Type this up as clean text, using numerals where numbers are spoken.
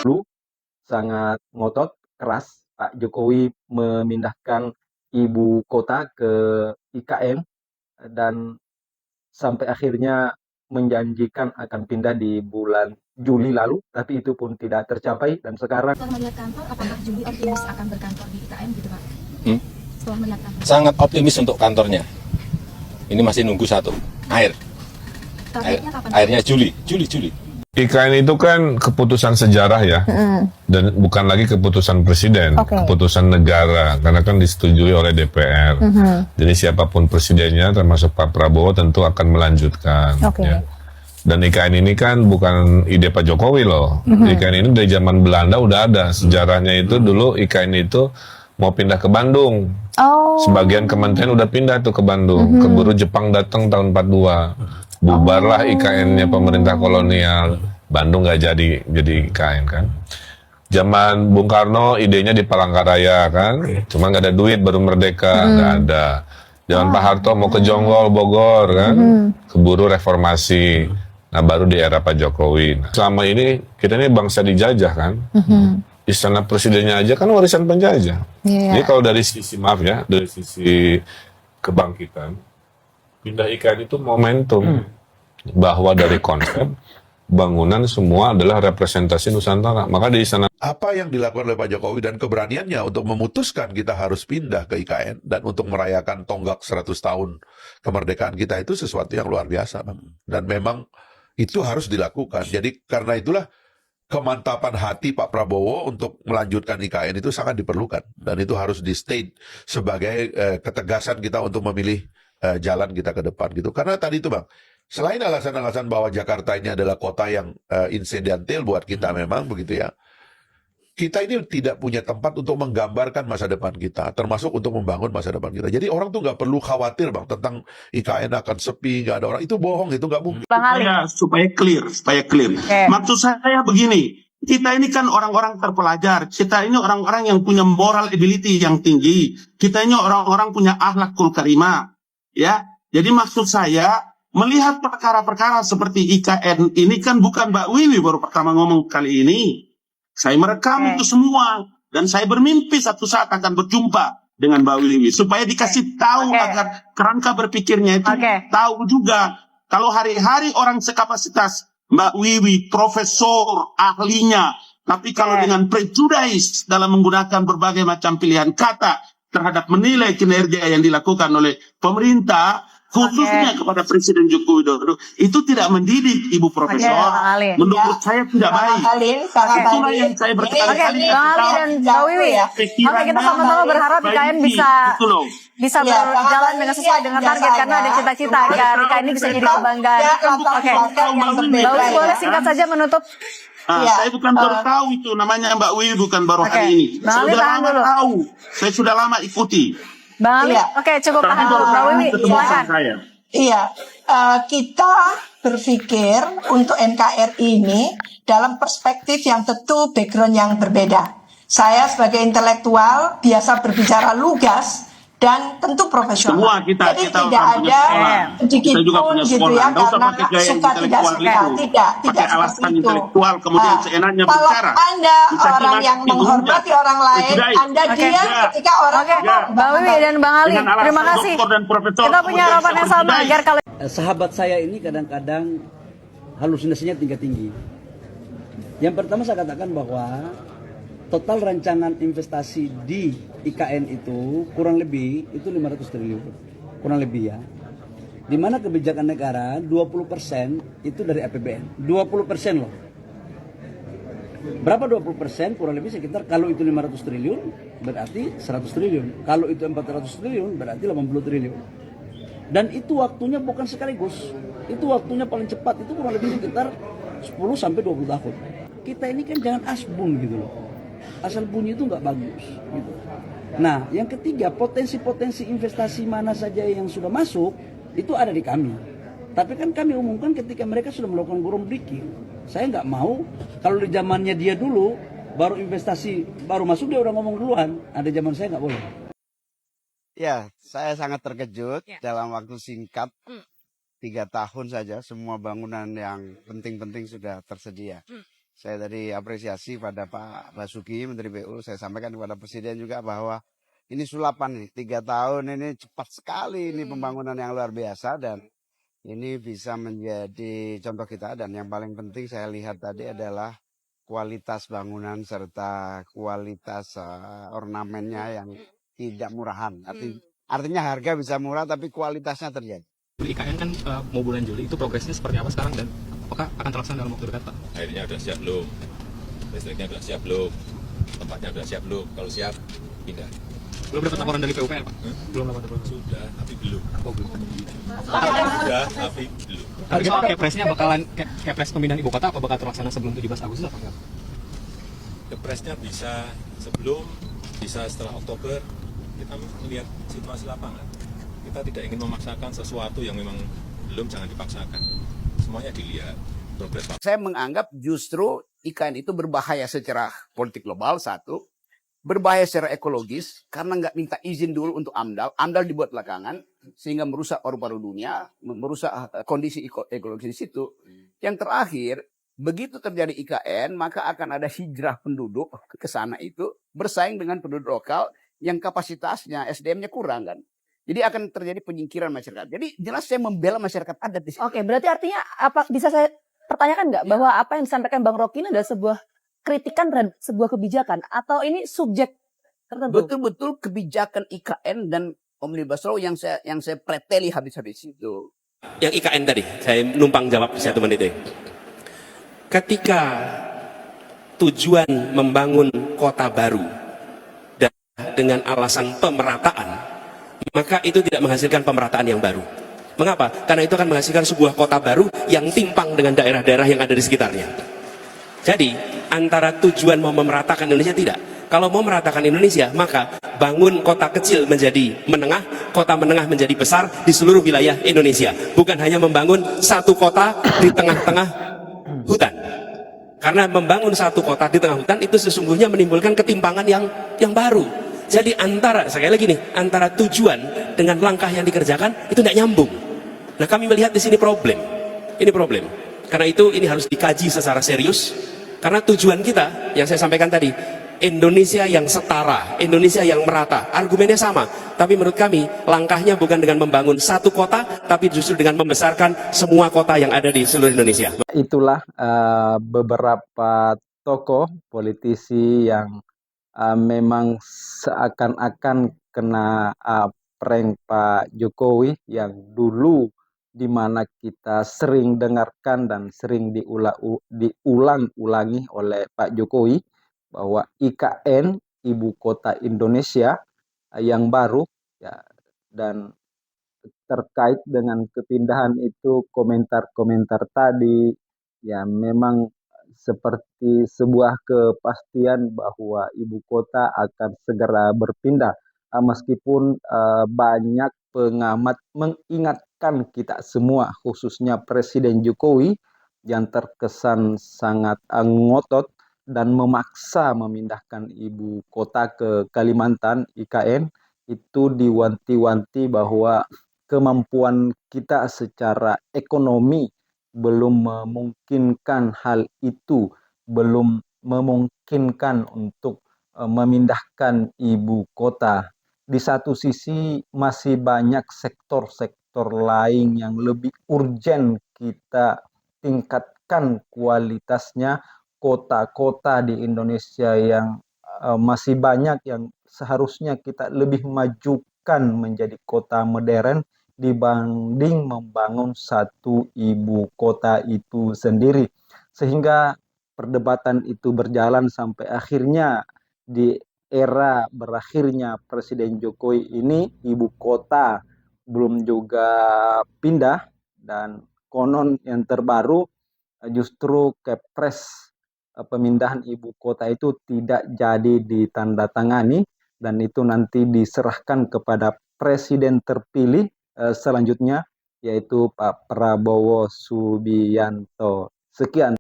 dulu sangat ngotot, keras Pak Jokowi memindahkan ibu kota ke IKN dan sampai akhirnya menjanjikan akan pindah di bulan Juli lalu, tapi itu pun tidak tercapai dan sekarang. Setelah melihat kantor, apakah Juli optimis akan berkantor di IKN gitu Pak? Setelah melihat kantor. Sangat optimis untuk kantornya. Ini masih nunggu satu, Targetnya kapan? airnya Juli. IKN itu kan keputusan sejarah ya, dan bukan lagi keputusan presiden, keputusan negara, karena kan disetujui oleh DPR. Jadi siapapun presidennya, termasuk Pak Prabowo, tentu akan melanjutkan. Ya. Dan IKN ini kan bukan ide Pak Jokowi loh. IKN ini dari zaman Belanda udah ada sejarahnya. Itu dulu IKN itu mau pindah ke Bandung. Sebagian kementerian udah pindah tuh ke Bandung. Keburu Jepang datang tahun 42. Bubarlah IKN-nya pemerintah kolonial. Bandung nggak jadi IKN kan. Zaman Bung Karno idenya di Palangkaraya kan. Cuma nggak ada duit, baru merdeka, nggak ada. Zaman Pak Harto mau ke Jonggol, Bogor kan. Keburu reformasi. Nah baru di era Pak Jokowi. Nah, selama ini kita ini bangsa dijajah kan. Istana presidennya aja kan warisan penjajah. Jadi kalau dari sisi dari sisi kebangkitan, pindah IKN itu momentum bahwa dari konsep bangunan semua adalah representasi Nusantara. Maka di sana apa yang dilakukan oleh Pak Jokowi dan keberaniannya untuk memutuskan kita harus pindah ke IKN dan untuk merayakan tonggak 100 tahun kemerdekaan kita itu sesuatu yang luar biasa, Bang. Dan memang itu harus dilakukan. Jadi karena itulah kemantapan hati Pak Prabowo untuk melanjutkan IKN itu sangat diperlukan. Dan itu harus di-state sebagai ketegasan kita untuk memilih jalan kita ke depan gitu. Karena tadi itu Bang, selain alasan-alasan bahwa Jakarta ini adalah kota yang insidental buat kita memang begitu ya. Kita ini tidak punya tempat untuk menggambarkan masa depan kita, termasuk untuk membangun masa depan kita. Jadi orang tuh nggak perlu khawatir Bang tentang IKN akan sepi, nggak ada orang. Itu bohong, itu nggak mungkin. Supaya clear. Maksud saya begini, kita ini kan orang-orang terpelajar, kita ini orang-orang yang punya moral ability yang tinggi, kita ini orang-orang punya akhlakul karimah, ya. Jadi maksud saya melihat perkara-perkara seperti IKN ini kan bukan Mbak Wiwi baru pertama ngomong kali ini. Saya merekam itu semua dan saya bermimpi satu saat akan berjumpa dengan Mbak Wiwi supaya dikasih tahu agar kerangka berpikirnya itu tahu juga kalau hari-hari orang sekapasitas Mbak Wiwi, profesor, ahlinya, tapi kalau dengan prejudice dalam menggunakan berbagai macam pilihan kata terhadap menilai kinerja yang dilakukan oleh pemerintah, khususnya kepada Presiden Joko Widodo, itu tidak mendidik Ibu Profesor. Menurut saya tidak baik. Itulah yang saya berkali-kali. dan Mbak Wiwi. Kita sama-sama berharap IKN bisa berjalan dengan sesuai dengan target karena ada cita-cita agar IKN ini bisa jadi kebanggaan. Mbak Wiwi boleh singkat saja menutup. Saya bukan baru tahu itu namanya Mbak Wiwi, bukan baru hari ini. Saya sudah lama tahu. Saya sudah lama ikuti. Bang Ali, cukup tahan dulu. Mbak Wiwi, silakan. Kita berpikir untuk NKRI ini dalam perspektif yang tentu background yang berbeda. Saya sebagai intelektual biasa berbicara lugas dan tentu profesional. Jadi tidak ada sedikit pun gitu ya karena suka tidak suka, tidak seperti itu. Kalau Anda orang yang menghormati orang lain, Anda diam ketika orang Mbak Wiwi dan Bang Ali, terima kasih. Kita punya harapan yang sama agar kalau sahabat saya ini kadang-kadang halusinasinya tinggi-tinggi. Yang pertama saya katakan bahwa total rancangan investasi di IKN itu kurang lebih itu 500 triliun. Kurang lebih ya. Di mana kebijakan negara 20% itu dari APBN. 20% loh. Berapa 20%? Kurang lebih sekitar kalau itu 500 triliun berarti 100 triliun. Kalau itu 400 triliun berarti 80 triliun. Dan itu waktunya bukan sekaligus. Itu waktunya paling cepat itu kurang lebih sekitar 10 sampai 20 tahun. Kita ini kan jangan asbun gitu loh. Asal bunyi itu nggak bagus gitu. Nah yang ketiga, potensi-potensi investasi mana saja yang sudah masuk itu ada di kami, tapi kan kami umumkan ketika mereka sudah melakukan groundbreaking. Saya nggak mau kalau di zamannya dia dulu baru investasi baru masuk dia udah ngomong duluan, ada zaman saya nggak boleh. Ya, saya sangat terkejut dalam waktu singkat 3 tahun saja semua bangunan yang penting-penting sudah tersedia. Saya tadi apresiasi pada Pak Basuki, Menteri PU. Saya sampaikan kepada Presiden juga bahwa ini sulapan nih, 3 tahun ini cepat sekali ini pembangunan yang luar biasa dan ini bisa menjadi contoh kita. Dan yang paling penting saya lihat tadi adalah kualitas bangunan serta kualitas ornamennya yang tidak murahan. Artinya harga bisa murah tapi kualitasnya terjaga. IKN kan mau bulan Juli, itu progresnya seperti apa sekarang dan apakah akan terlaksana dalam waktu dekat, Pak? Airnya sudah siap belum? Listriknya sudah siap belum? Tempatnya sudah siap belum? Kalau siap, pindah. Belum dapat laporan dari PUPR, Pak? Belum dapat laporan. Sudah, tapi belum. Oh, belum. Sudah, tapi belum. Target Kepresnya bakalan Kepres pemindahan ibu kota apa bakal terlaksana sebelum 17 Agustus apa enggak? Kepresnya bisa sebelum, bisa setelah Oktober. Kita melihat situasi lapangan. Kita tidak ingin memaksakan sesuatu yang memang belum, jangan dipaksakan. Semuanya dilihat. Progres. Saya menganggap justru IKN itu berbahaya secara politik global, satu. Berbahaya secara ekologis, karena nggak minta izin dulu untuk AMDAL. AMDAL dibuat belakangan, sehingga merusak paru-paru dunia, merusak kondisi ekologis di situ. Yang terakhir, begitu terjadi IKN, maka akan ada hijrah penduduk ke sana itu, bersaing dengan penduduk lokal yang kapasitasnya, SDM-nya kurang kan. Jadi akan terjadi penyingkiran masyarakat. Jadi jelas saya membela masyarakat adat di sini. Oke, berarti artinya apa bisa saya pertanyakan nggak bahwa apa yang disampaikan Bang Rocky ini adalah sebuah kritikan terhadap sebuah kebijakan atau ini subjek tertentu? Betul-betul kebijakan IKN dan Omnibus Law yang saya preteli habis-habis itu. Yang IKN tadi, saya numpang jawab 1 menit deh. Ketika tujuan membangun kota baru dan dengan alasan pemerataan, maka itu tidak menghasilkan pemerataan yang baru. Mengapa? Karena itu akan menghasilkan sebuah kota baru yang timpang dengan daerah-daerah yang ada di sekitarnya. Jadi, antara tujuan mau memeratakan Indonesia tidak. Kalau mau meratakan Indonesia, maka bangun kota kecil menjadi menengah, kota menengah menjadi besar di seluruh wilayah Indonesia. Bukan hanya membangun satu kota di tengah-tengah hutan. Karena membangun satu kota di tengah hutan itu sesungguhnya menimbulkan ketimpangan yang baru. Jadi sekali lagi nih, antara tujuan dengan langkah yang dikerjakan itu tidak nyambung. Nah, kami melihat di sini problem. Ini problem. Karena itu ini harus dikaji secara serius. Karena tujuan kita yang saya sampaikan tadi, Indonesia yang setara, Indonesia yang merata. Argumennya sama, tapi menurut kami langkahnya bukan dengan membangun satu kota, tapi justru dengan membesarkan semua kota yang ada di seluruh Indonesia. Itulah beberapa tokoh politisi yang memang seakan-akan kena prank Pak Jokowi yang dulu di mana kita sering dengarkan dan sering diulang-ulangi oleh Pak Jokowi bahwa IKN Ibu Kota Indonesia yang baru ya, dan terkait dengan kepindahan itu komentar-komentar tadi ya memang seperti sebuah kepastian bahwa ibu kota akan segera berpindah. Meskipun banyak pengamat mengingatkan kita semua, khususnya Presiden Jokowi yang terkesan sangat ngotot dan memaksa memindahkan ibu kota ke Kalimantan, IKN, itu diwanti-wanti bahwa kemampuan kita secara ekonomi belum memungkinkan hal itu, belum memungkinkan untuk memindahkan ibu kota. Di satu sisi masih banyak sektor-sektor lain yang lebih urgen kita tingkatkan kualitasnya. Kota-kota di Indonesia yang masih banyak yang seharusnya kita lebih majukan menjadi kota modern dibanding membangun satu ibu kota itu sendiri. Sehingga perdebatan itu berjalan sampai akhirnya di era berakhirnya Presiden Jokowi ini ibu kota belum juga pindah dan konon yang terbaru justru Kepres pemindahan ibu kota itu tidak jadi ditandatangani dan itu nanti diserahkan kepada Presiden terpilih selanjutnya yaitu Pak Prabowo Subianto. Sekian.